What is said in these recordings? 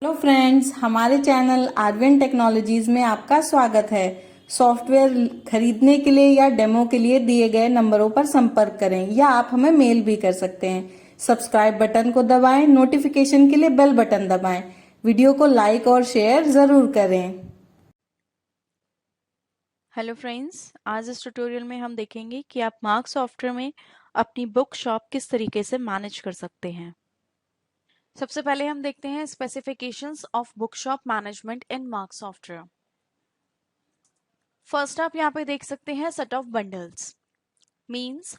Hello friends, हमारे channel Arvin technologies में आपका स्वागत है। सॉफ्टवेयर खरीदने के लिए या डेमो के लिए दिए गए नंबरों पर संपर्क करें या आप हमें मेल भी कर सकते हैं। सब्सक्राइब बटन को दबाएं, नोटिफिकेशन के लिए बेल बटन दबाएं। वीडियो को लाइक और शेयर जरूर करें। हेलो फ्रेंड्स, आज इस ट्यूटोरियल में हम देखेंगे कि आप मार्क सॉफ्टवेयर में अपनी बुक शॉप किस तरीके से मैनेज कर सकते हैं। सबसे पहले हम देखते हैं specifications of book shop management in mark software. First आप यहाँ पे देख सकते हैं सेट ऑफ बंडल्स। मींस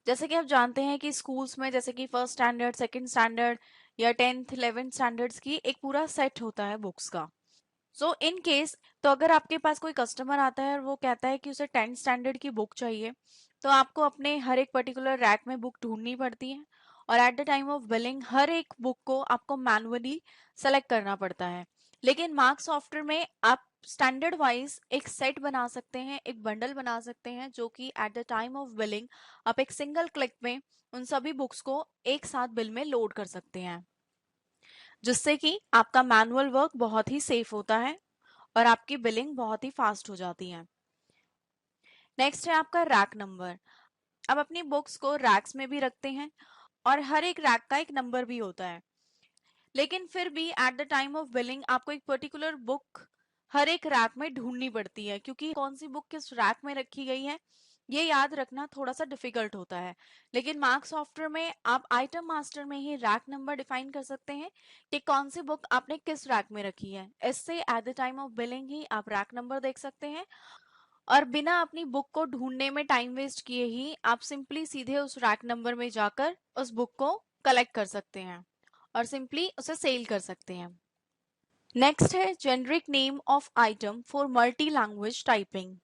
जैसे कि आप जानते हैं कि स्कूल्स में जैसे कि फर्स्ट स्टैंडर्ड, सेकंड स्टैंडर्ड या 10th 11th स्टैंडर्ड्स की एक पूरा सेट होता है बुक्स का। सो इन केस, तो अगर आपके पास कोई कस्टमर आता है और वो कहता है कि उसे 10th स्टैंडर्ड की बुक चाहिए, तो आपको अपने हर एक पर्टिकुलर रैक में बुक ढूंढनी पड़ती है और at the time of billing हर एक बुक को आपको मैनुअली सेलेक्ट करना पड़ता है। लेकिन मार्क सॉफ्टवेयर में आप स्टैंडर्ड वाइज एक सेट बना सकते हैं, एक बंडल बना सकते हैं, जो कि eight the time of billing आप एक सिंगल क्लिक में उन सभी बुक्स को एक साथ बिल में लोड कर सकते हैं, जिससे कि आपका मैनुअल वर्क बहुत ही सेफ होता है और आपकी बिलिंग बहुत ही फास्ट हो जाती है। नेक्स्ट है आपका रैक नंबर। अब अपनी बुक्स को रैक्स में भी रखते हैं और हर एक रैक का एक नंबर भी होता है, लेकिन फिर भी eight the time of billing आपको एक पर्टिकुलर बुक हर एक रैक में ढूंढनी पड़ती है, क्योंकि कौन सी बुक किस रैक में रखी गई है ये याद रखना थोड़ा सा डिफिकल्ट होता है। लेकिन मार्क सॉफ्टवेयर में आप आइटम मास्टर में ही रैक नंबर डिफाइन कर सकते हैं कि कौन सी बुक आपने किस रैक में रखी है। इससे at the time of billing ही आप रैक नंबर देख सकते हैं और बिना अपनी बुक को ढूंढने में टाइम वेस्ट किए ही आप सिंपली सीधे उस रैक नंबर में जाकर उस बुक को कलेक्ट कर सकते हैं और सिंपली उसे सेल कर सकते हैं। नेक्स्ट है generic name of item for multi language typing.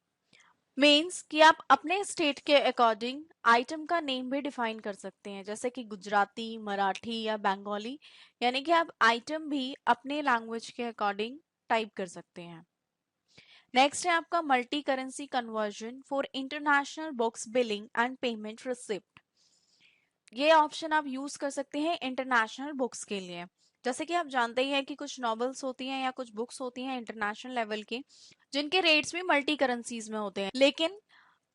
Means कि आप अपने स्टेट के अकॉर्डिंग आइटम का नेम भी डिफाइन कर सकते हैं, जैसे कि गुजराती, मराठी या बंगाली, यानी कि आप आइटम भी अपने लैंग्वेज के अकॉर्डिंग टाइप कर सकते हैं। नेक्स्ट है आपका multi currency conversion for international books billing and payment receipt. ये ऑप्शन आप यूज कर सकते हैं इंटरनेशनल बुक्स के लिए। जैसे कि आप जानते ही हैं कि कुछ नॉवेल्स होती हैं या कुछ बुक्स होती हैं इंटरनेशनल लेवल की, जिनके रेट्स भी मल्टी करेंसीज में होते हैं, लेकिन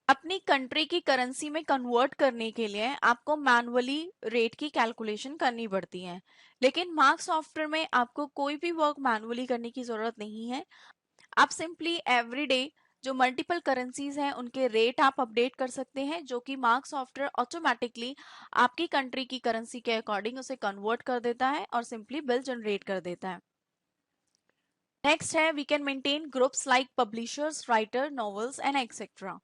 अपनी कंट्री की करेंसी में कन्वर्ट करने के लिए आपको मैनुअली रेट की कैलकुलेशन करनी पड़ती है। लेकिन मार्क सॉफ्टवेयर में आपको कोई भी वर्क मैनुअली करने की जरूरत नहीं है। आप सिंपली एवरीडे जो मल्टीपल करेंसीज हैं उनके रेट आप अपडेट कर सकते हैं, जो कि मार्क सॉफ्टवेयर ऑटोमेटिकली आपकी कंट्री की करेंसी के अकॉर्डिंग उसे कन्वर्ट कर देता है और सिंपली बिल जनरेट कर देता है। नेक्स्ट है we can maintain groups like publishers, writer, novels and etcetera.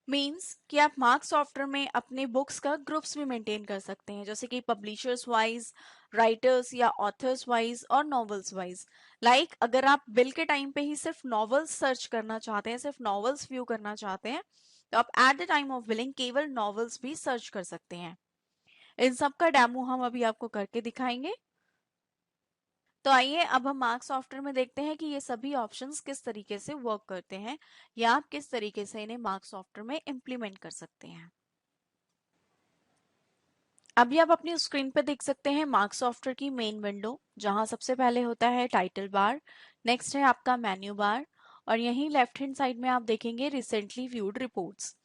Means कि आप मार्क सॉफ्टवेयर में अपने बुक्स का ग्रुप्स भी मेंटेन कर सकते हैं, जैसे कि पब्लिशर्स वाइज, राइटर्स या ऑथर्स वाइज और नॉवेल्स वाइज। लाइक अगर आप बिल के टाइम पे ही सिर्फ नॉवेल्स सर्च करना चाहते हैं, सिर्फ नॉवेल्स व्यू करना चाहते हैं, तो आप eight the time of billing केवल नॉवेल्स भी सर्च कर सकते हैं। इन सब का डेमो हम अभी आपको करके दिखाएंगे। तो आइए अब हम मार्क सॉफ्टवेयर में देखते हैं कि ये सभी ऑप्शंस किस तरीके से वर्क करते हैं या आप किस तरीके से इन्हें मार्क सॉफ्टवेयर में इम्प्लीमेंट कर सकते हैं। अभी आप अपनी स्क्रीन पे देख सकते हैं मार्क सॉफ्टवेयर की मेन विंडो, जहां सबसे पहले होता है टाइटल बार, नेक्स्ट है आपका मेन्यू बार और यहीं लेफ्ट हैंड साइड में आप देखेंगे recently viewed reports.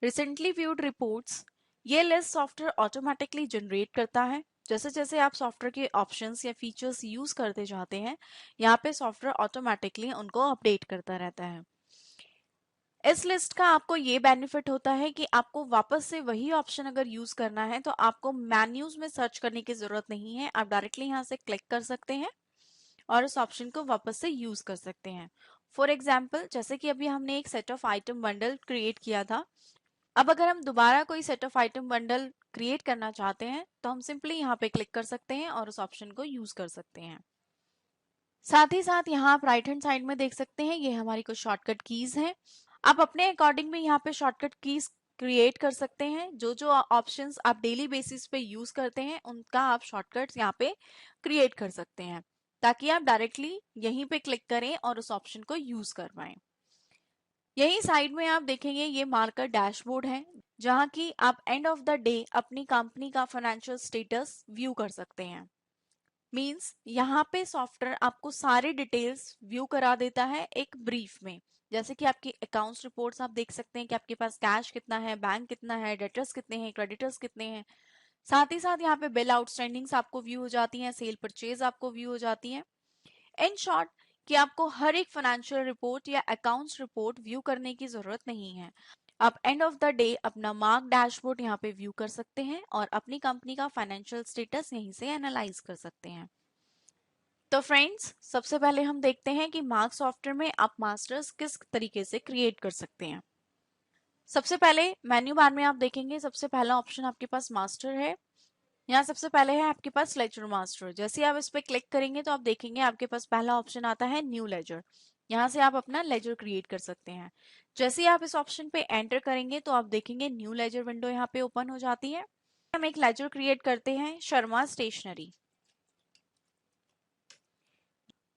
Recently viewed reports ये लिस्ट सॉफ्टवेयर ऑटोमेटिकली जनरेट करता है। जैसे जैसे आप सॉफ्टवेयर के ऑप्शंस या फीचर्स यूज करते जाते हैं, यहाँ पे सॉफ्टवेयर ऑटोमेटिकली उनको अपडेट करता रहता है। इस लिस्ट का आपको ये बेनिफिट होता है कि आपको वापस से वही ऑप्शन अगर यूज करना है तो आपको मेन्यूज में सर्च करने की जरूरत नहीं है, आप डायरेक्टली यहाँ से क्लिक कर सकते हैं और उस ऑप्शन को वापस से यूज कर सकते हैं। फॉर एग्जाम्पल, जैसे कि अभी हमने एक set of item bundle create किया था, अब अगर हम दोबारा कोई set of item bundle create करना चाहते हैं तो हम सिंपली यहाँ पे क्लिक कर सकते हैं और उस ऑप्शन को यूज कर सकते हैं। साथ ही साथ यहाँ आप राइट हैंड साइड में देख सकते हैं ये हमारी कुछ शॉर्टकट कीज हैं। आप अपने अकॉर्डिंग भी यहाँ पे शॉर्टकट कीज क्रिएट कर सकते हैं। जो जो ऑप्शंस आप डेली बेसिस पे यूज करते हैं उनका आप शॉर्टकट्स यहाँ पे क्रिएट कर सकते हैं, ताकि आप डायरेक्टली यहीं पे क्लिक करें और उस ऑप्शन को यूज कर पाए। यही साइड में आप देखेंगे ये मार्कर डैशबोर्ड है, जहाँ की आप एंड ऑफ द डे अपनी कंपनी का फाइनेंशियल स्टेटस व्यू कर सकते हैं। मीन्स यहाँ पे सॉफ्टवेयर आपको सारे डिटेल्स व्यू करा देता है एक ब्रीफ में। जैसे कि आपकी अकाउंट्स रिपोर्ट्स आप देख सकते हैं कि आपके पास कैश कितना है, बैंक कितना है, डेटर्स कितने हैं, क्रेडिटर्स कितने हैं। साथ ही साथ यहाँ पे बिल आउटस्टैंडिंग्स आपको व्यू हो जाती हैं, सेल परचेज आपको व्यू हो जाती है। इन शॉर्ट कि आपको हर एक फाइनेंशियल रिपोर्ट या अकाउंट्स रिपोर्ट व्यू करने की जरूरत नहीं है। आप एंड ऑफ द डे अपना मार्क डैशबोर्ड यहाँ पे व्यू कर सकते हैं और अपनी कंपनी का फाइनेंशियल स्टेटस यहीं से एनालाइज कर सकते हैं। तो फ्रेंड्स, सबसे पहले हम देखते हैं कि मार्क सॉफ्टवेयर में आप मास्टर्स किस तरीके से क्रिएट कर सकते हैं। सबसे पहले मेन्यू बार में आप देखेंगे सबसे पहला ऑप्शन आपके पास मास्टर है। यहाँ सबसे पहले है आपके पास लेजर मास्टर। जैसे ही आप इस पर क्लिक करेंगे तो आप देखेंगे आपके पास पहला ऑप्शन आता है न्यू लेजर। यहाँ से आप अपना लेजर क्रिएट कर सकते हैं। जैसे ही आप इस ऑप्शन पे एंटर करेंगे तो आप देखेंगे न्यू लेजर विंडो यहाँ पे ओपन हो जाती है। हम एक लेजर क्रिएट करते हैं शर्मा स्टेशनरी।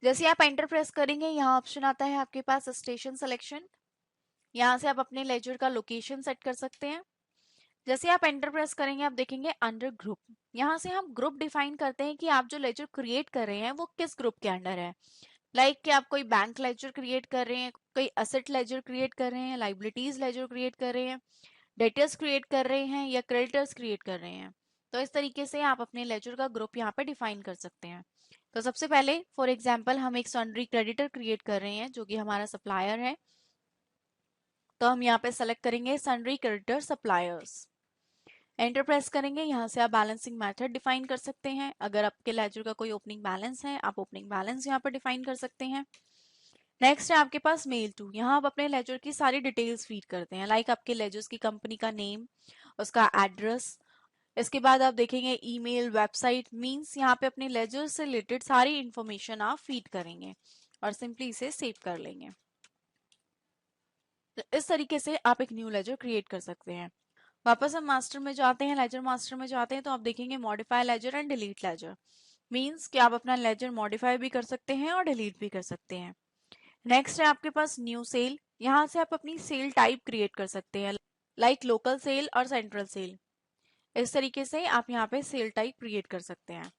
जैसे आप एंटर प्रेस करेंगे यहाँ ऑप्शन आता है आपके पास स्टेशन सिलेक्शन। यहाँ से आप अपने लेजर का लोकेशन सेट कर सकते हैं। जैसे आप एंटर प्रेस करेंगे आप देखेंगे अंडर ग्रुप। यहाँ से हम ग्रुप डिफाइन करते हैं कि आप जो लेजर क्रिएट कर रहे हैं वो किस ग्रुप के अंडर है। लाइक कि आप कोई बैंक लेजर क्रिएट कर रहे हैं, कोई असेट लेजर क्रिएट कर रहे हैं, लाइबिलिटीज लेजर क्रिएट कर रहे हैं, डेटर्स क्रिएट कर रहे हैं या क्रेडिटर्स क्रिएट कर रहे हैं। तो इस तरीके से आप अपने लेजर का ग्रुप यहाँ पे डिफाइन कर सकते हैं। तो सबसे पहले फॉर एग्जाम्पल हम एक सन्ड्री क्रेडिटर क्रिएट कर रहे हैं जो कि हमारा सप्लायर है। तो हम यहाँ पे सेलेक्ट करेंगे sundry creditor suppliers. Enter press करेंगे। यहाँ से आप बैलेंसिंग मेथड डिफाइन कर सकते हैं। अगर आपके लेजर का कोई ओपनिंग बैलेंस है आप ओपनिंग बैलेंस यहाँ पर डिफाइन कर सकते हैं। नेक्स्ट है आपके पास मेल टू। यहाँ आप अपने लेजर की सारी डिटेल्स फीड करते हैं, लाइक आपके लेजर्स की कंपनी का नेम, उसका एड्रेस। इसके बाद आप देखेंगे ईमेल, वेबसाइट। मींस यहाँ पे अपने लेजर से रिलेटेड सारी इंफॉर्मेशन आप फीड करेंगे और सिंपली इसे सेव कर लेंगे। तो इस तरीके से आप एक न्यू लेजर क्रिएट कर सकते हैं। वापस हम मास्टर में जाते हैं, लेजर मास्टर में जाते हैं तो आप देखेंगे modify ledger and delete ledger. Means कि आप अपना लेजर मॉडिफाई भी कर सकते हैं और डिलीट भी कर सकते हैं। नेक्स्ट है आपके पास न्यू सेल। यहाँ से आप अपनी सेल टाइप क्रिएट कर सकते हैं, लाइक लोकल सेल और सेंट्रल सेल। इस तरीके से आप यहाँ पे सेल टाइप क्रिएट कर सकते हैं।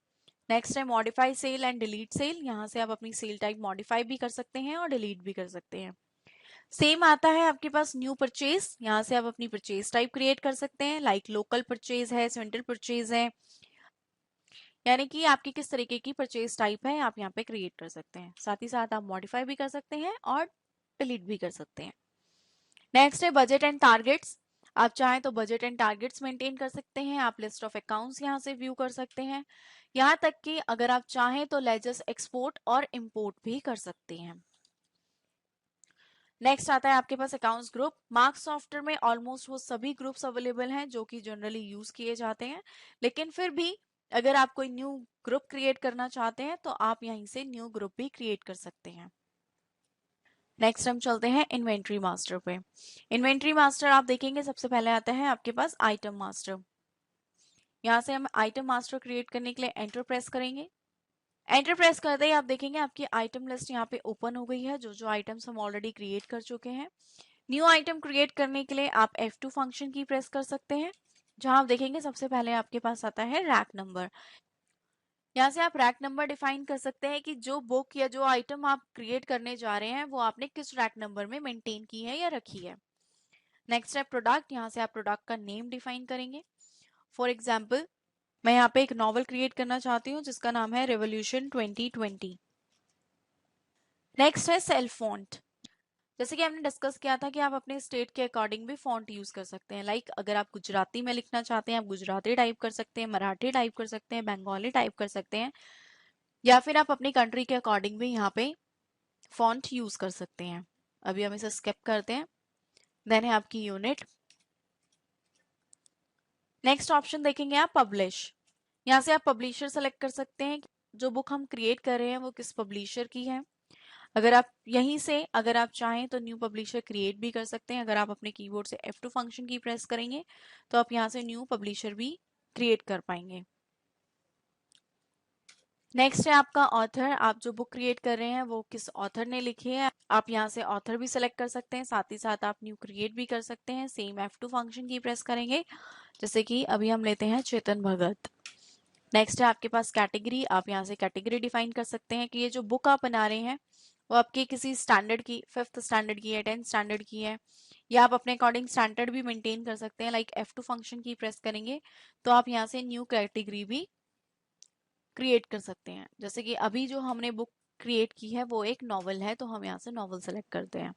नेक्स्ट है modify sale and delete sale. यहाँ से आप अपनी सेल टाइप मॉडिफाई भी कर सकते हैं और डिलीट भी कर सकते हैं। सेम आता है आपके पास न्यू परचेज। यहाँ से आप अपनी परचेज टाइप क्रिएट कर सकते हैं, लाइक लोकल परचेज है, सेंट्रल परचेज है, यानी कि आपकी किस तरीके की परचेज टाइप है आप यहाँ पे क्रिएट कर सकते हैं। साथ ही साथ आप मॉडिफाई भी कर सकते हैं और डिलीट भी कर सकते हैं। नेक्स्ट है बजट एंड टारगेट्स। आप चाहें तो बजट एंड टारगेट्स मेंटेन कर सकते हैं। आप लिस्ट ऑफ अकाउंट्स यहाँ से व्यू कर सकते हैं। यहाँ तक कि अगर आप चाहें तो लेजर्स एक्सपोर्ट और इंपोर्ट भी कर सकते हैं। नेक्स्ट आता है आपके पास अकाउंट्स ग्रुप। मार्क्स सॉफ्टवेयर में ऑलमोस्ट वो सभी ग्रुप्स अवेलेबल हैं जो कि जनरली यूज किए जाते हैं, लेकिन फिर भी अगर आप कोई न्यू ग्रुप क्रिएट करना चाहते हैं तो आप यहीं से न्यू ग्रुप भी क्रिएट कर सकते हैं। नेक्स्ट हम चलते हैं इन्वेंट्री मास्टर पे। इन्वेंट्री मास्टर आप देखेंगे सबसे पहले आता है आपके पास आइटम मास्टर। यहाँ से हम आइटम मास्टर क्रिएट करने के लिए एंटर प्रेस करेंगे। एंटर प्रेस करते ही आप देखेंगे आपकी आइटम लिस्ट यहाँ पे ओपन हो गई है, जो जो आइटम्स हम ऑलरेडी क्रिएट कर चुके हैं। न्यू आइटम क्रिएट करने के लिए आप F2 फंक्शन की प्रेस कर सकते हैं, जहां आप देखेंगे सबसे पहले आपके पास आता है रैक नंबर। यहाँ से आप रैक नंबर डिफाइन कर सकते हैं कि जो बुक या जो आइटम आप क्रिएट करने जा रहे हैं वो आपने किस रैक नंबर में मेंटेन की है या रखी है। नेक्स्ट है प्रोडक्ट। यहाँ से आप प्रोडक्ट का नेम डिफाइन करेंगे। फॉर एग्जाम्पल मैं यहाँ पे एक नॉवल क्रिएट करना चाहती हूँ जिसका नाम है रेवोल्यूशन 2020। नेक्स्ट है सेल्फ फॉन्ट। जैसे कि हमने डिस्कस किया था कि आप अपने स्टेट के अकॉर्डिंग भी फॉन्ट यूज कर सकते हैं, लाइक अगर आप गुजराती में लिखना चाहते हैं आप गुजराती टाइप कर सकते हैं, मराठी टाइप कर सकते हैं, बंगाली टाइप कर सकते हैं, या फिर आप अपनी कंट्री के अकॉर्डिंग भी यहाँ पे फॉन्ट यूज कर सकते हैं। अभी हम इसे स्किप करते हैं। देन है आपकी यूनिट। नेक्स्ट ऑप्शन देखेंगे आप पब्लिश। यहाँ से आप पब्लिशर सेलेक्ट कर सकते हैं, जो बुक हम क्रिएट कर रहे हैं वो किस पब्लिशर की है। अगर आप यहीं से अगर आप चाहें तो न्यू पब्लिशर क्रिएट भी कर सकते हैं। अगर आप अपने कीबोर्ड से F2 फंक्शन की प्रेस करेंगे तो आप यहाँ से न्यू पब्लिशर भी क्रिएट कर पाएंगे। नेक्स्ट है आपका ऑथर। आप जो बुक क्रिएट कर रहे हैं वो किस ऑथर ने लिखी है, आप यहाँ से ऑथर भी सिलेक्ट कर सकते हैं। साथ ही साथ आप न्यू क्रिएट भी कर सकते हैं। सेम F2 फंक्शन की प्रेस करेंगे। जैसे कि अभी हम लेते हैं चेतन भगत। नेक्स्ट है आपके पास कैटेगरी। आप यहाँ से कैटेगरी डिफाइन कर सकते हैं कि ये जो बुक आप बना रहे हैं वो आपके किसी स्टैंडर्ड की, 5th स्टैंडर्ड की है, 10th स्टैंडर्ड की है, या आप अपने अकॉर्डिंग स्टैंडर्ड भी मेंटेन कर सकते हैं। लाइक F2 फंक्शन की प्रेस करेंगे तो आप यहाँ से न्यू कैटेगरी भी क्रिएट कर सकते हैं। जैसे कि अभी जो हमने बुक क्रिएट की है वो एक नॉवल है, तो हम यहाँ से नॉवल सेलेक्ट करते हैं।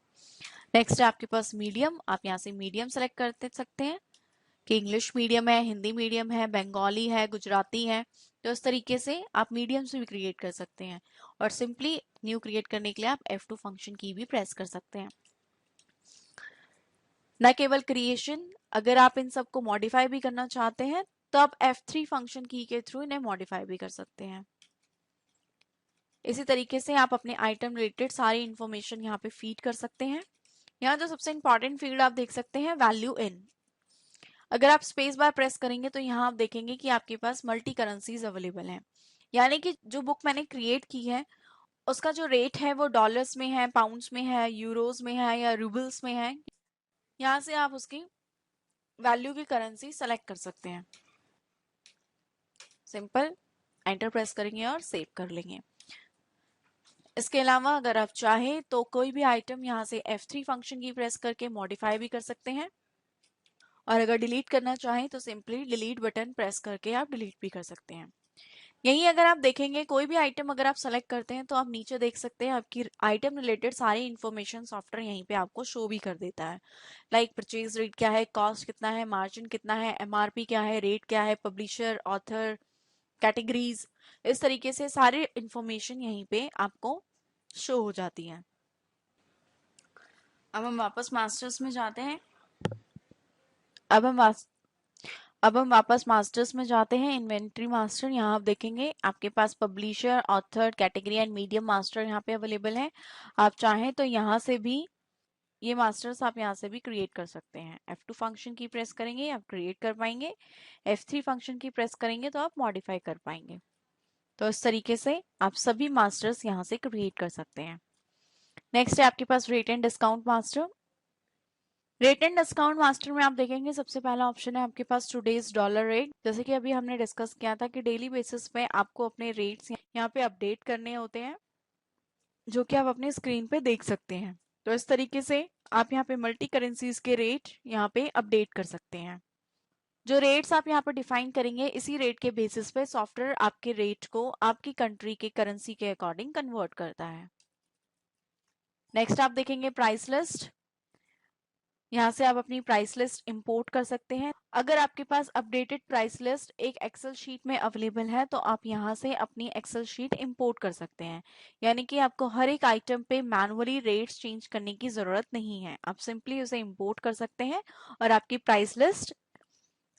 नेक्स्ट है आपके पास मीडियम। आप यहाँ से मीडियम सेलेक्ट करते सकते हैं कि इंग्लिश मीडियम है, हिंदी मीडियम है, बंगाली है, गुजराती है। तो इस तरीके से आप मीडियम से भी क्रिएट कर सकते हैं, और सिंपली न्यू क्रिएट करने के लिए आप F2 फंक्शन की भी प्रेस कर सकते हैं। न केवल क्रिएशन, अगर आप इन सबको मॉडिफाई भी करना चाहते हैं तो आप F3 फंक्शन की के थ्रू इन्हें मॉडिफाई भी कर सकते हैं। इसी तरीके से आप अपने आइटम रिलेटेड सारी इंफॉर्मेशन यहाँ पे फीड कर सकते हैं। यहाँ जो सबसे इंपॉर्टेंट फील्ड आप देख सकते हैं, वैल्यू इन। अगर आप स्पेस बार प्रेस करेंगे तो यहाँ आप देखेंगे कि आपके पास मल्टी करेंसीज अवेलेबल हैं। यानी कि जो बुक मैंने क्रिएट की है उसका जो रेट है वो डॉलर्स में है, पाउंड्स में है, यूरोज में है या रूबल्स में है। यहाँ से आप उसकी वैल्यू की करेंसी सेलेक्ट कर सकते हैं। सिंपल एंटर प्रेस करेंगे और सेव कर लेंगे। इसके अलावा अगर आप चाहें तो कोई भी आइटम यहाँ से F3 फंक्शन की प्रेस करके मॉडिफाई भी कर सकते हैं, और अगर डिलीट करना चाहें तो सिंपली डिलीट बटन प्रेस करके आप डिलीट भी कर सकते हैं। यही अगर आप देखेंगे कोई भी आइटम अगर आप सेलेक्ट करते हैं तो आप नीचे देख सकते हैं आपकी आइटम रिलेटेड सारी इंफॉर्मेशन सॉफ्टवेयर यहीं पे आपको शो भी कर देता है। लाइक परचेज रेट क्या है, कॉस्ट कितना है, मार्जिन कितना है, MRP क्या है, रेट क्या है, पब्लिशर, ऑथर, कैटेगरीज, इस तरीके से सारी इंफॉर्मेशन यहीं पे आपको शो हो जाती है। अब हम वापस मास्टर्स में जाते हैं। अब हम वापस मास्टर्स में जाते हैं। इन्वेंट्री मास्टर, यहाँ आप देखेंगे आपके पास publisher, author, category and medium master यहाँ पे अवेलेबल है। आप चाहें तो यहाँ से भी ये मास्टर्स आप यहाँ से भी क्रिएट कर सकते हैं। F2 फंक्शन की प्रेस करेंगे आप क्रिएट कर पाएंगे, F3 फंक्शन की प्रेस करेंगे तो आप मॉडिफाई कर पाएंगे। तो इस तरीके से आप सभी मास्टर्स यहाँ से क्रिएट कर सकते हैं। नेक्स्ट है आपके पास rate and discount master. Rate and discount master में आप देखेंगे सबसे पहला ऑप्शन है आपके पास टुडेज डॉलर रेट। जैसे कि अभी हमने डिस्कस किया था कि डेली बेसिस पे आपको अपने रेट्स यहाँ पे अपडेट करने होते हैं, जो कि आप अपने स्क्रीन पे देख सकते हैं। तो इस तरीके से आप यहाँ पे मल्टी करेंसीज के रेट यहाँ पे अपडेट कर सकते हैं। जो रेट्स आप यहाँ पर डिफाइन करेंगे इसी रेट के बेसिस पे सॉफ्टवेयर आपके रेट को आपकी कंट्री के करेंसी के अकॉर्डिंग कन्वर्ट करता है। नेक्स्ट आप देखेंगे प्राइस लिस्ट। यहाँ से आप अपनी प्राइस लिस्ट इंपोर्ट कर सकते हैं। अगर आपके पास अपडेटेड प्राइस लिस्ट एक एक्सेल शीट में अवेलेबल है तो आप यहाँ से अपनी एक्सेल शीट इंपोर्ट कर सकते हैं। यानी कि आपको हर एक आइटम पे मैनुअली रेट्स चेंज करने की जरूरत नहीं है, आप सिंपली उसे इंपोर्ट कर सकते हैं और आपकी प्राइस लिस्ट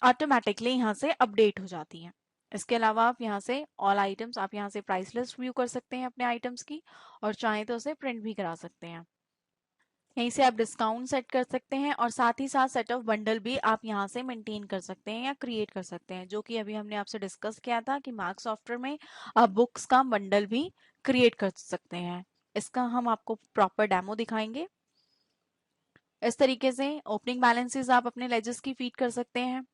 ऑटोमेटिकली यहाँ से अपडेट हो जाती है। इसके अलावा आप यहाँ से ऑल आइटम्स, आप यहाँ से प्राइस लिस्ट व्यू कर सकते हैं अपने आइटम्स की, और चाहें तो उसे प्रिंट भी करा सकते हैं। यहीं से आप डिस्काउंट सेट कर सकते हैं और साथ ही साथ सेट ऑफ बंडल भी आप यहाँ से मेंटेन कर सकते हैं या क्रिएट कर सकते हैं, जो कि अभी हमने आपसे डिस्कस किया था कि मार्क सॉफ्टवेयर में आप बुक्स का बंडल भी क्रिएट कर सकते हैं। इसका हम आपको प्रॉपर डेमो दिखाएंगे। इस तरीके से ओपनिंग बैलेंसेस आप अपने लेजेस की फीड कर सकते हैं।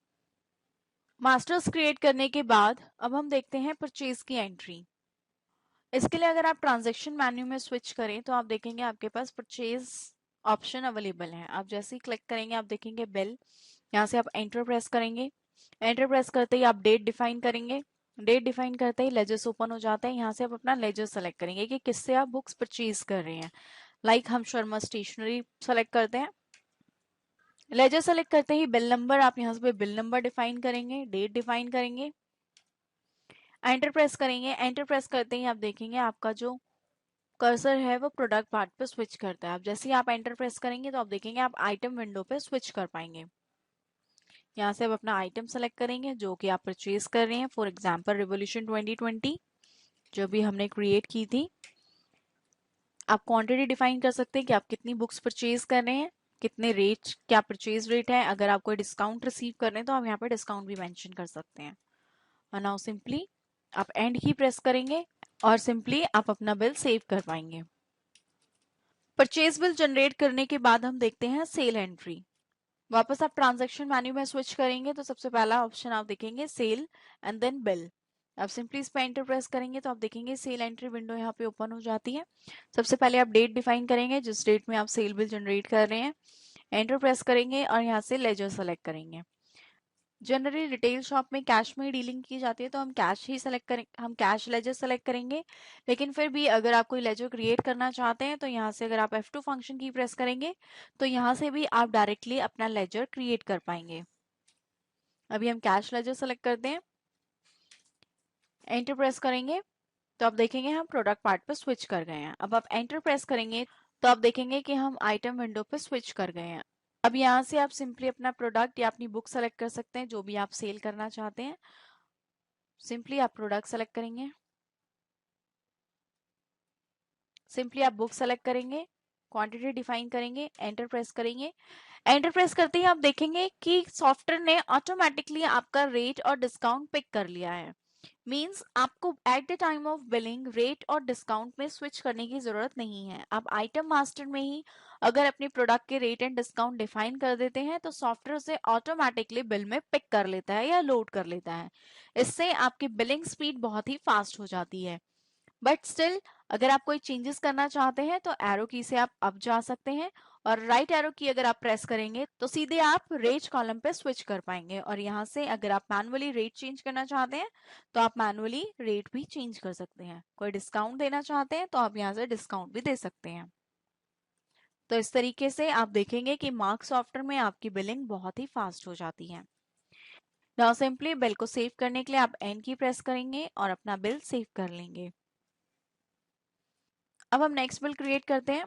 मास्टर्स क्रिएट करने के बाद अब हम देखते हैं परचेज की एंट्री। इसके लिए अगर आप ट्रांजैक्शन मेन्यू में स्विच करें तो आप देखेंगे आपके पास परचेज ऑप्शन अवेलेबल है। आप जैसे ही क्लिक करेंगे आप देखेंगे बिल, यहाँ से आप एंटर प्रेस करेंगे। एंटर प्रेस करते ही आप डेट डिफाइन करेंगे। डेट डिफाइन करते ही लेजर्स ओपन हो जाता है। यहाँ से आप अपना लेजर सेलेक्ट करेंगे कि किससे आप बुक्स परचेज कर रहे हैं। लाइक हम शर्मा स्टेशनरी सेलेक्ट करते हैं। लेजर सेलेक्ट करते ही बिल नंबर, आप यहाँ से बिल नंबर डिफाइन करेंगे, डेट डिफाइन करेंगे, एंटर प्रेस करेंगे। एंटर प्रेस करते ही आप देखेंगे आपका जो कर्सर है वो प्रोडक्ट पार्ट पे स्विच करता है। आप जैसे ही आप एंटर प्रेस करेंगे तो आप देखेंगे आप आइटम विंडो पे स्विच कर पाएंगे। यहाँ से आप अपना आइटम सेलेक्ट करेंगे जो कि आप परचेज कर रहे हैं। फॉर एग्जांपल रिवोल्यूशन 2020 जो भी हमने क्रिएट की थी। आप क्वांटिटी डिफाइन कर सकते हैं कि आप कितनी बुक्स परचेज कर रहे हैं, कितने रेट, क्या परचेज रेट है। अगर आप कोई डिस्काउंट रिसीव कर रहे हैं तो आप यहाँ पे डिस्काउंट भी मेंशन कर सकते हैं। और नाउ सिंपली आप एंड की प्रेस करेंगे और सिंपली आप अपना बिल सेव कर पाएंगे। परचेज बिल जनरेट करने के बाद हम देखते हैं सेल एंट्री। वापस आप ट्रांजैक्शन मेन्यू में स्विच करेंगे तो सबसे पहला ऑप्शन आप देखेंगे सेल एंड देन बिल। आप सिंपली इस पे एंटर प्रेस करेंगे तो आप देखेंगे सेल एंट्री विंडो यहाँ पे ओपन हो जाती है। सबसे पहले आप डेट डिफाइन करेंगे जिस डेट में आप सेल बिल जनरेट कर रहे हैं, एंटर प्रेस करेंगे और यहाँ से लेजर सेलेक्ट करेंगे। जनरली रिटेल शॉप में कैश में ही डीलिंग की जाती है तो हम कैश ही सेलेक्ट करें, हम कैश लेजर सेलेक्ट करेंगे। लेकिन फिर भी अगर आप कोई लेजर क्रिएट करना चाहते हैं तो यहाँ से अगर आप F2 फंक्शन की प्रेस करेंगे तो यहाँ से भी आप डायरेक्टली अपना लेजर क्रिएट कर पाएंगे। अभी हम कैश लेजर सेलेक्ट करते हैं, एंटर प्रेस करेंगे तो आप देखेंगे हम प्रोडक्ट पार्ट पर स्विच कर गए हैं। अब आप एंटर प्रेस करेंगे तो आप देखेंगे कि हम आइटम विंडो पे स्विच कर गए हैं। अब यहाँ से आप सिंपली अपना प्रोडक्ट या अपनी बुक सेलेक्ट कर सकते हैं जो भी आप सेल करना चाहते हैं। सिंपली आप प्रोडक्ट सेलेक्ट करेंगे, सिंपली आप बुक सेलेक्ट करेंगे, क्वांटिटी डिफाइन करेंगे, एंटर प्रेस करेंगे। एंटर प्रेस करते ही आप देखेंगे कि सॉफ्टवेयर ने ऑटोमेटिकली आपका रेट और डिस्काउंट पिक कर लिया है। मींस आपको eight the time of billing rate और डिस्काउंट में स्विच करने की जरूरत नहीं है। आप आइटम मास्टर में ही अगर अपने प्रोडक्ट के रेट एंड डिस्काउंट डिफाइन कर देते हैं तो सॉफ्टवेयर उसे ऑटोमेटिकली बिल में पिक कर लेता है या लोड कर लेता है। इससे आपकी बिलिंग स्पीड बहुत ही फास्ट हो जाती है। बट स्टिल अगर आप कोई चेंजेस करना चाहते हैं तो एरो की से आप अप जा सकते हैं और राइट एरो की अगर आप प्रेस करेंगे तो सीधे आप रेट कॉलम पे स्विच कर पाएंगे। और यहाँ से अगर आप मैनुअली रेट चेंज करना चाहते हैं तो आप मैनुअली रेट भी चेंज कर सकते हैं। कोई डिस्काउंट देना चाहते हैं तो आप यहाँ से डिस्काउंट भी दे सकते हैं। तो इस तरीके से आप देखेंगे कि मार्क सॉफ्टवेयर में आपकी बिलिंग बहुत ही फास्ट हो जाती है। नाउ सिंपली बिल को सेव करने के लिए आप एन की प्रेस करेंगे और अपना बिल सेव कर लेंगे। अब हम नेक्स्ट बिल क्रिएट करते हैं,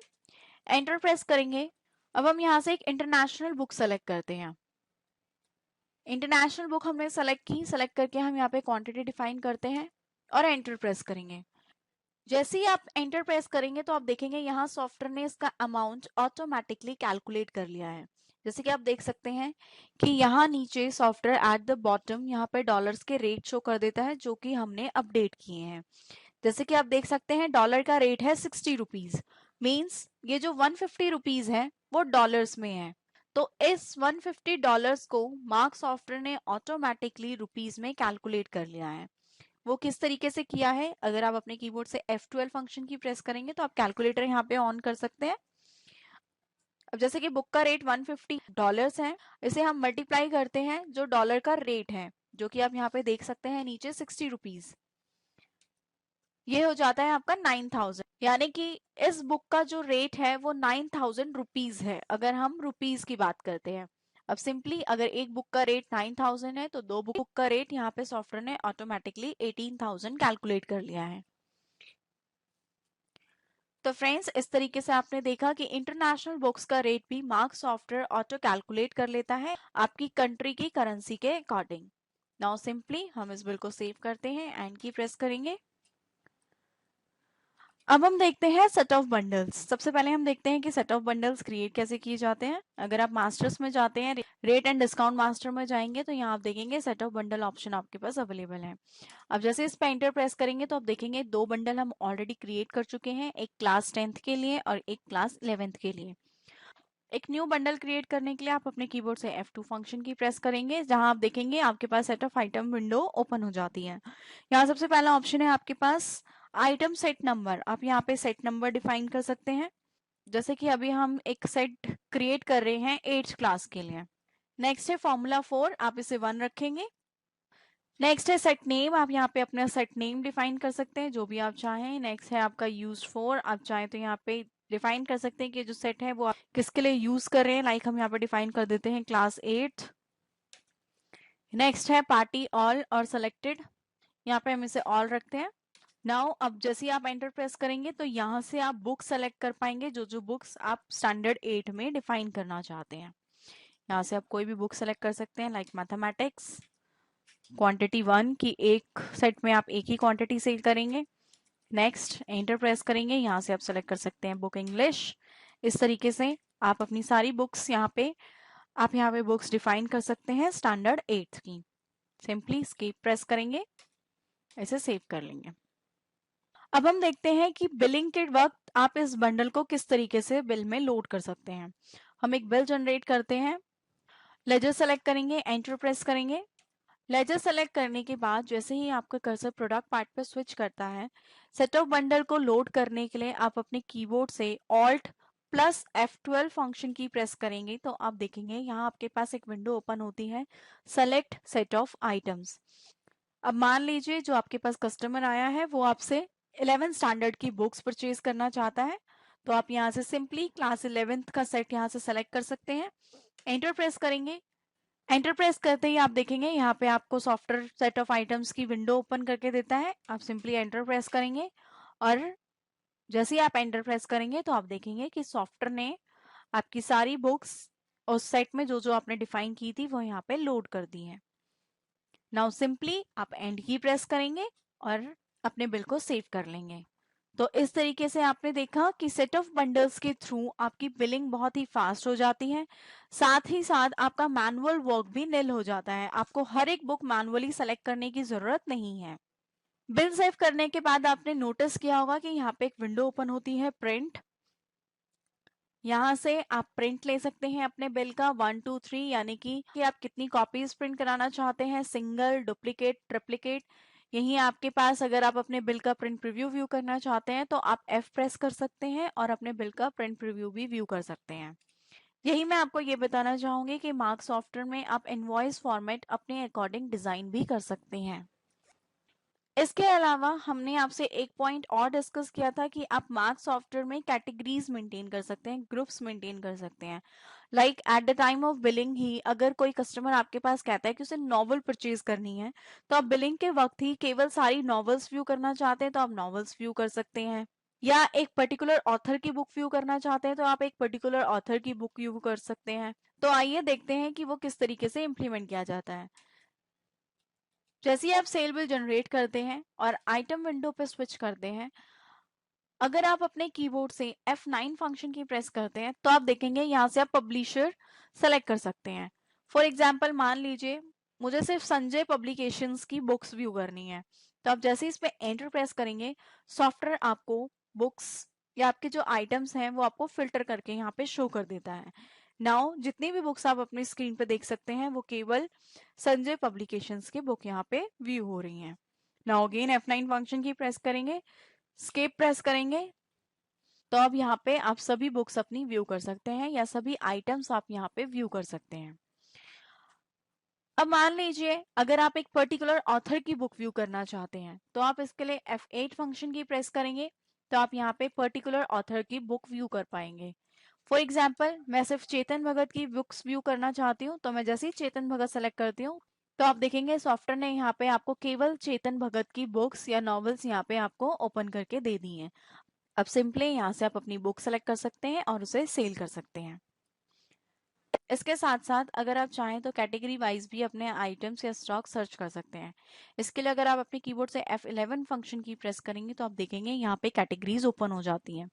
एंटर प्रेस करेंगे। अब हम यहाँ से एक इंटरनेशनल बुक सेलेक्ट करते हैं। इंटरनेशनल बुक हमने सेलेक्ट की, सेलेक्ट करके हम यहाँ पे क्वांटिटी डिफाइन करते हैं और एंटर प्रेस करेंगे। जैसे ही आप एंटर प्रेस करेंगे तो आप देखेंगे यहाँ सॉफ्टवेयर ने इसका अमाउंट ऑटोमेटिकली कैलकुलेट कर लिया है। जैसे कि आप देख सकते हैं कि यहाँ नीचे सॉफ्टवेयर एट द बॉटम यहाँ पे डॉलर्स के रेट शो कर देता है जो कि हमने अपडेट किए हैं। जैसे कि आप देख सकते हैं डॉलर का रेट है 60 रुपीज, मीन्स ये जो 150 रुपीज है वो डॉलर्स में है। तो इस 150 डॉलर्स को मार्क सॉफ्टवेयर ने ऑटोमेटिकली रुपीज में कैलकुलेट कर लिया है। वो किस तरीके से किया है, अगर आप अपने कीबोर्ड से F12 फंक्शन की प्रेस करेंगे तो आप कैलकुलेटर यहाँ पे ऑन कर सकते हैं। अब जैसे कि बुक का रेट 150 डॉलर्स है, इसे हम मल्टीप्लाई करते हैं जो डॉलर का रेट है जो कि आप यहाँ पे देख सकते हैं नीचे 60 रुपीज, ये हो जाता है आपका 9000। यानी कि इस बुक का जो रेट है वो 9000 रुपीज है अगर हम रुपीज की बात करते हैं। अब सिंपली अगर एक बुक का रेट 9000 है तो दो बुक का रेट यहाँ पे सॉफ्टवेयर ने ऑटोमेटिकली 18000 कैलकुलेट कर लिया है। तो फ्रेंड्स इस तरीके से आपने देखा कि इंटरनेशनल बुक्स का रेट भी मार्क सॉफ्टवेयर ऑटो कैलकुलेट कर लेता है आपकी कंट्री की करेंसी के अकॉर्डिंग। नाउ सिंपली हम इस बिल को सेव करते हैं, एंड की प्रेस करेंगे। अब हम देखते हैं सेट ऑफ बंडल्स। सबसे पहले हम देखते हैं कि सेट ऑफ बंडल्स क्रिएट कैसे किए जाते हैं। अगर आप मास्टर्स में जाते हैं, रेट एंड डिस्काउंट मास्टर में जाएंगे तो यहाँ आप देखेंगे सेट ऑफ बंडल ऑप्शन आपके पास अवेलेबल है। अब जैसे इस पे एंटर प्रेस करेंगे तो आप देखेंगे दो बंडल हम ऑलरेडी क्रिएट कर चुके हैं, एक क्लास 10th के लिए और एक क्लास 11th के लिए। एक न्यू बंडल क्रिएट करने के लिए आप अपने कीबोर्ड से F2 फंक्शन की प्रेस करेंगे, जहां आप देखेंगे आपके पास set of item window open हो जाती है। यहाँ सबसे पहला ऑप्शन है आपके पास आइटम सेट नंबर। आप यहाँ पे सेट नंबर डिफाइन कर सकते हैं। जैसे कि अभी हम एक सेट क्रिएट कर रहे हैं 8th क्लास के लिए। नेक्स्ट है फॉर्मूला 4, आप इसे 1 रखेंगे। नेक्स्ट है सेट नेम, आप यहाँ पे अपना सेट नेम डिफाइन कर सकते हैं जो भी आप चाहें। नेक्स्ट है आपका यूज फॉर, आप चाहें तो यहाँ पे डिफाइन कर सकते हैं कि जो सेट है वो आप किसके लिए यूज कर रहे हैं। लाइक हम यहाँ पे डिफाइन कर देते हैं क्लास 8। नेक्स्ट है पार्टी ऑल और सेलेक्टेड, यहाँ पे हम इसे ऑल रखते हैं। नाउ अब जैसे आप एंटर प्रेस करेंगे तो यहाँ से आप बुक सेलेक्ट कर पाएंगे जो जो बुक्स आप स्टैंडर्ड 8 में डिफाइन करना चाहते हैं। यहाँ से आप कोई भी बुक सेलेक्ट कर सकते हैं, लाइक मैथमेटिक्स क्वांटिटी 1 की एक सेट में आप एक ही क्वांटिटी सेल करेंगे। नेक्स्ट एंटर प्रेस करेंगे, यहाँ से आप सेलेक्ट कर सकते हैं बुक इंग्लिश। इस तरीके से आप अपनी सारी बुक्स यहाँ पे बुक्स डिफाइन कर सकते हैं स्टैंडर्ड 8 की। सिंपली स्केप प्रेस करेंगे, इसे सेव कर लेंगे। अब हम देखते हैं कि बिलिंग के वक्त आप इस बंडल को किस तरीके से बिल में लोड कर सकते हैं। हम एक बिल जनरेट करते हैं, लेजर सेलेक्ट करेंगे, एंटर प्रेस करेंगे। लेजर सेलेक्ट करने के बाद जैसे ही आपका कर्सर प्रोडक्ट पार्ट पर स्विच करता है, सेट ऑफ बंडल को लोड करने के लिए आप अपने कीबोर्ड से ऑल्ट प्लस F12 फंक्शन की प्रेस करेंगे तो आप देखेंगे यहाँ आपके पास एक विंडो ओपन होती है, सेलेक्ट सेट ऑफ आइटम्स। अब मान लीजिए जो आपके पास कस्टमर आया है वो आपसे 11th स्टैंडर्ड की बुक्स परचेज करना चाहता है, तो आप यहाँ से सिंपली क्लास 11th का सेट यहाँ से सेलेक्ट कर सकते हैं, एंटर प्रेस करेंगे। एंटर प्रेस करते ही आप देखेंगे यहाँ पे आपको सॉफ्टवेयर सेट ऑफ आइटम्स की विंडो ओपन करके देता है। आप सिंपली एंटर प्रेस करेंगे और जैसे ही आप एंटर प्रेस करेंगे तो आप देखेंगे कि सॉफ्टवेयर ने आपकी सारी बुक्स उस सेट में जो जो आपने डिफाइन की थी वो यहाँ पे लोड कर दी है। नाउ सिंपली आप एंड की प्रेस करेंगे और अपने बिल को सेव कर लेंगे। तो इस तरीके से आपने देखा कि सेट ऑफ बंडल्स के थ्रू आपकी बिलिंग बहुत ही फास्ट हो जाती है, साथ ही साथ आपका मैनुअल वर्क भी निल हो जाता है। आपको हर एक बुक मैनुअली सेलेक्ट करने की जरूरत नहीं है। बिल सेव करने के बाद आपने नोटिस किया होगा कि यहाँ पे एक विंडो ओपन होती है, प्रिंट। यहाँ से आप प्रिंट ले सकते हैं अपने बिल का 1 2 3, यानी कि आप कितनी कॉपीज प्रिंट कराना चाहते हैं, सिंगल, डुप्लीकेट, ट्रिप्लीकेट। यही आपके पास अगर आप अपने बिल का प्रिंट प्रीव्यू व्यू करना चाहते हैं तो आप F प्रेस कर सकते हैं और अपने बिल का प्रिंट प्रीव्यू भी व्यू कर सकते हैं। यही मैं आपको ये बताना चाहूंगी कि मार्क सॉफ्टवेयर में आप इनवॉइस फॉर्मेट अपने अकॉर्डिंग डिजाइन भी कर सकते हैं। इसके अलावा हमने आपसे एक पॉइंट और डिस्कस किया था कि आप मार्क सॉफ्टवेयर में कैटेगरीज मेंटेन कर सकते हैं, ग्रुप्स मेंटेन कर सकते हैं। Like at the time of billing ही अगर कोई कस्टमर आपके पास कहता है कि उसे नॉवल परचेज करनी है, तो आप बिलिंग के वक्त ही केवल सारी नॉवेल्स व्यू करना चाहते हैं तो आप नॉवेल्स व्यू कर सकते हैं, या एक पर्टिकुलर ऑथर की बुक व्यू करना चाहते हैं तो आप एक पर्टिकुलर ऑथर की बुक व्यू कर सकते हैं। तो आइए देखते हैं कि वो किस तरीके से इम्प्लीमेंट किया जाता है। जैसे ही आप सेल बिल जनरेट करते हैं और आइटम विंडो पे स्विच करते हैं, अगर आप अपने कीबोर्ड से F9 फंक्शन की प्रेस करते हैं तो आप देखेंगे यहाँ से आप पब्लिशर सेलेक्ट कर सकते हैं। फॉर एग्जाम्पल मान लीजिए मुझे सिर्फ संजय पब्लिकेशंस की बुक्स व्यू करनी है, तो आप जैसे इस पे एंटर प्रेस करेंगे सॉफ्टवेयर आपको बुक्स या आपके जो आइटम्स हैं वो आपको फिल्टर करके यहाँ पे शो कर देता है। नाउ जितनी भी बुक्स आप अपनी स्क्रीन पे देख सकते हैं वो केवल संजय पब्लिकेशंस की बुक यहाँ पे व्यू हो रही हैं। नाउ अगेन F9 फंक्शन की प्रेस करेंगे, स्केप प्रेस करेंगे, तो अब यहाँ पे आप सभी बुक्स अपनी व्यू कर सकते हैं या सभी आइटम्स आप यहाँ पे व्यू कर सकते हैं। अब मान लीजिए अगर आप एक पर्टिकुलर ऑथर की बुक व्यू करना चाहते हैं तो आप इसके लिए F8 फंक्शन की प्रेस करेंगे, तो आप यहाँ पे पर्टिकुलर ऑथर की बुक व्यू कर पाएंगे। फॉर एग्जाम्पल मैं सिर्फ चेतन भगत की बुक्स व्यू करना चाहती हूँ, तो मैं जैसे ही चेतन भगत सेलेक्ट करती हूँ तो आप देखेंगे सॉफ्टवेयर ने यहाँ पे आपको केवल चेतन भगत की बुक्स या नॉवेल्स यहाँ पे आपको ओपन करके दे दी हैं। अब सिंपली यहाँ से आप अपनी बुक सेलेक्ट कर सकते हैं और उसे सेल कर सकते हैं। इसके साथ साथ अगर आप चाहें तो कैटेगरी वाइज भी अपने आइटम्स या स्टॉक सर्च कर सकते हैं। इसके लिए अगर आप अपने कीबोर्ड से F11 फंक्शन की प्रेस करेंगे तो आप देखेंगे यहाँ पे कैटेगरीज ओपन हो जाती हैं।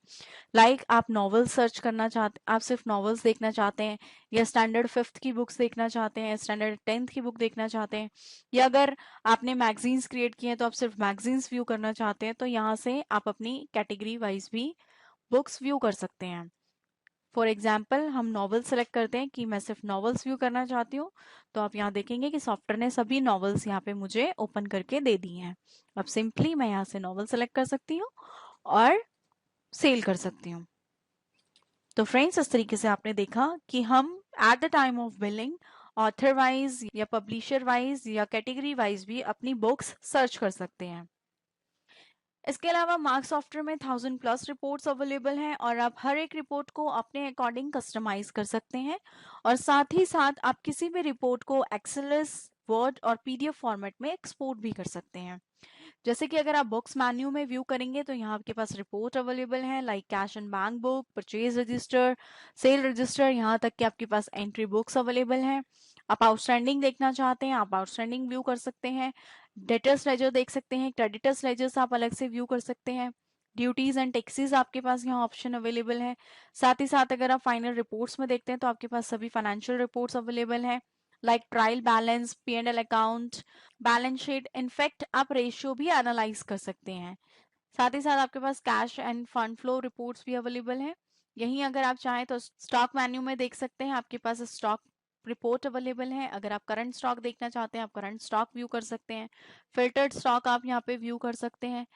लाइक आप नॉवेल्स सर्च करना चाहते, आप सिर्फ नॉवेल्स देखना चाहते हैं, या स्टैंडर्ड 5th की बुक्स देखना चाहते हैं, स्टैंडर्ड 10th की बुक देखना चाहते हैं, या अगर आपने मैगजीन्स क्रिएट किए हैं तो आप सिर्फ मैगजीन्स व्यू करना चाहते हैं, तो यहाँ से आप अपनी कैटेगरी वाइज भी बुक्स व्यू कर सकते हैं। फॉर एग्जाम्पल हम नॉवेल सेलेक्ट करते हैं कि मैं सिर्फ नॉवेल्स व्यू करना चाहती हूँ, तो आप यहाँ देखेंगे कि सॉफ्टवेयर ने सभी नॉवेल्स यहाँ पे मुझे ओपन करके दे दी हैं। अब सिंपली मैं यहाँ से नॉवेल सेलेक्ट कर सकती हूँ और सेल कर सकती हूँ। तो फ्रेंड्स इस तरीके से आपने देखा कि हम eight the time of billing author wise या पब्लिशर वाइज या कैटेगरी वाइज भी अपनी बुक्स सर्च कर सकते हैं। इसके अलावा मार्क सॉफ्टवेयर में 1000+ रिपोर्ट्स अवेलेबल हैं और आप हर एक रिपोर्ट को अपने अकॉर्डिंग कस्टमाइज कर सकते हैं, और साथ ही साथ आप किसी भी रिपोर्ट को एक्सेल्स, वर्ड और PDF फॉर्मेट में एक्सपोर्ट भी कर सकते हैं। जैसे कि अगर आप बुक्स मेन्यू में व्यू करेंगे तो यहाँ आपके पास रिपोर्ट अवेलेबल है, like cash and bank book, purchase register, cell register, यहाँ तक कि आपके पास एंट्री बुक्स अवेलेबल हैं। आप आउटस्टैंडिंग देखना चाहते हैं, आप आउटस्टैंडिंग व्यू कर सकते हैं। डेटर्स लेजर देख सकते हैं, क्रेडिटर्स लेजर्स आप अलग से व्यू कर सकते हैं। ड्यूटीज एंड टैक्सेस आपके पास यहाँ ऑप्शन अवेलेबल है। साथ ही साथ अगर आप फाइनल रिपोर्ट्स में देखते हैं तो आपके पास सभी फाइनेंशियल रिपोर्ट्स अवेलेबल हैं, like trial balance, P&L account, balance sheet, in fact आप रेशियो भी एनालाइज कर सकते हैं। साथ ही साथ आपके पास cash and fund flow reports भी अवेलेबल हैं। यहीं अगर आप चाहें तो स्टॉक मेन्यू में देख सकते हैं, आपके पास स्टॉक रिपोर्ट अवेलेबल है। अगर आप करंट स्टॉक देखना चाहते हैं, आप करंट स्टॉक व्यू कर सकते हैं। फिल्टर्ड स्टॉक आप यहाँ पे व्यू कर सकते हैं।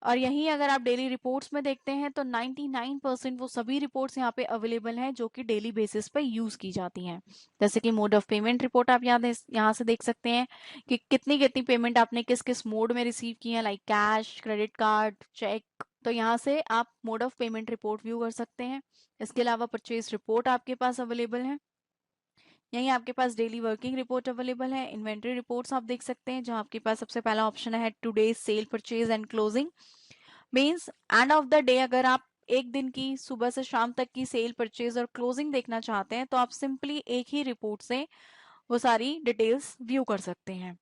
और यहीं अगर आप डेली रिपोर्ट्स में देखते हैं तो 99% वो सभी रिपोर्ट्स यहाँ पे अवेलेबल हैं जो कि डेली बेसिस पे यूज की जाती हैं। जैसे कि मोड ऑफ पेमेंट रिपोर्ट आप यहाँ से देख सकते हैं कि कितनी कितनी पेमेंट आपने किस किस मोड में रिसीव की है, like cash, credit card, cheque. तो यहाँ से आप mode of payment report view कर सकते हैं। इसके अलावा परचेज रिपोर्ट आपके पास अवेलेबल है। यहीं आपके पास डेली वर्किंग रिपोर्ट अवेलेबल है। इन्वेंट्री रिपोर्ट्स आप देख सकते हैं, जहां आपके पास सबसे पहला ऑप्शन है today's sale, purchase and closing. Means end of the day अगर आप एक दिन की सुबह से शाम तक की सेल, परचेज और क्लोजिंग देखना चाहते हैं तो आप सिंपली एक ही रिपोर्ट से वो सारी डिटेल्स व्यू कर सकते हैं।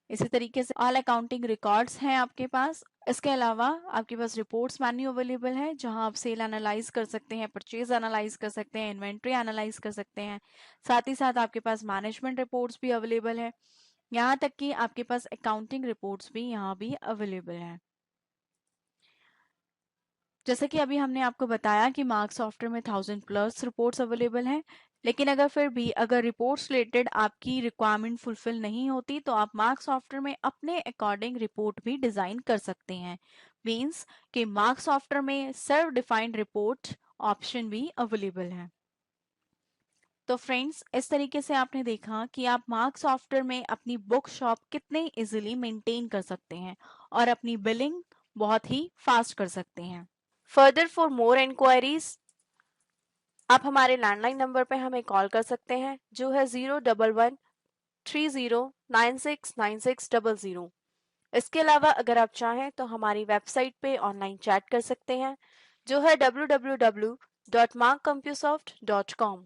इसी तरीके से ऑल अकाउंटिंग रिकॉर्ड्स हैं आपके पास। इसके अलावा आपके पास रिपोर्ट्स मेन्यू अवेलेबल है, जहां आप सेल एनालाइज कर सकते हैं, परचेज एनालाइज कर सकते हैं, इन्वेंट्री एनालाइज कर सकते हैं। साथ ही साथ आपके पास मैनेजमेंट रिपोर्ट्स भी अवेलेबल है। यहाँ तक कि आपके पास अकाउंटिंग रिपोर्ट्स भी यहाँ भी अवेलेबल है। जैसे कि अभी हमने आपको बताया कि मार्क सॉफ्टवेयर में 1000+ रिपोर्ट्स अवेलेबल हैं, लेकिन अगर फिर भी अगर रिपोर्ट्स रिलेटेड आपकी रिक्वायरमेंट फुलफिल नहीं होती तो आप मार्क सॉफ्टवेयर में अपने अकॉर्डिंग रिपोर्ट भी डिजाइन कर सकते हैं। मींस कि मार्क सॉफ्टवेयर में सेल्फ डिफाइंड रिपोर्ट ऑप्शन भी अवेलेबल है। तो फ्रेंड्स, इस तरीके से आपने देखा कि आप मार्क सॉफ्टवेयर में अपनी बुक शॉप कितने इजीली मेंटेन कर सकते हैं और अपनी बिलिंग बहुत ही फास्ट कर सकते हैं। फर्दर फॉर मोर इंक्वायरीज आप हमारे लैंडलाइन नंबर पे हमें कॉल कर सकते हैं, जो है 01130969600। इसके अलावा अगर आप चाहें तो हमारी वेबसाइट पे ऑनलाइन चैट कर सकते हैं, जो है www.markcompusoft.com।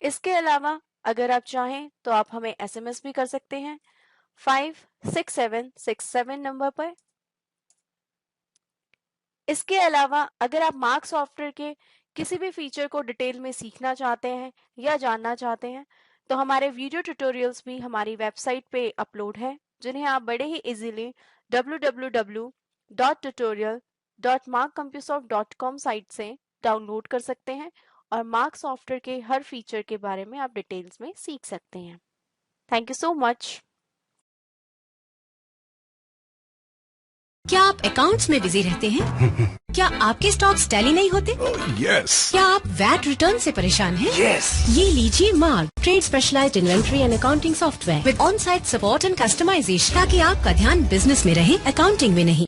इसके अलावा अगर आप चाहें तो आप हमें SMS भी कर सकते हैं 56767 नंबर पर। इसके अलावा अगर आप मार्क सॉफ्टवेयर के किसी भी फीचर को डिटेल में सीखना चाहते हैं या जानना चाहते हैं तो हमारे वीडियो ट्यूटोरियल्स भी हमारी वेबसाइट पे अपलोड है, जिन्हें आप बड़े ही इजीली www.tutorial.markcompusoft.com साइट से डाउनलोड कर सकते हैं और मार्क सॉफ्टवेयर के हर फीचर के बारे में आप डिटेल्स में सीख सकते हैं। Thank you so much. क्या आप अकाउंट्स में बिजी रहते हैं? क्या आपके स्टॉक्स टैली नहीं होते? Yes. क्या आप वैट रिटर्न से परेशान हैं? Yes. ये लीजिए mark trade specialised inventory and accounting software with on site support and customisation, ताकि आपका ध्यान बिजनेस में रहे, अकाउंटिंग में नहीं।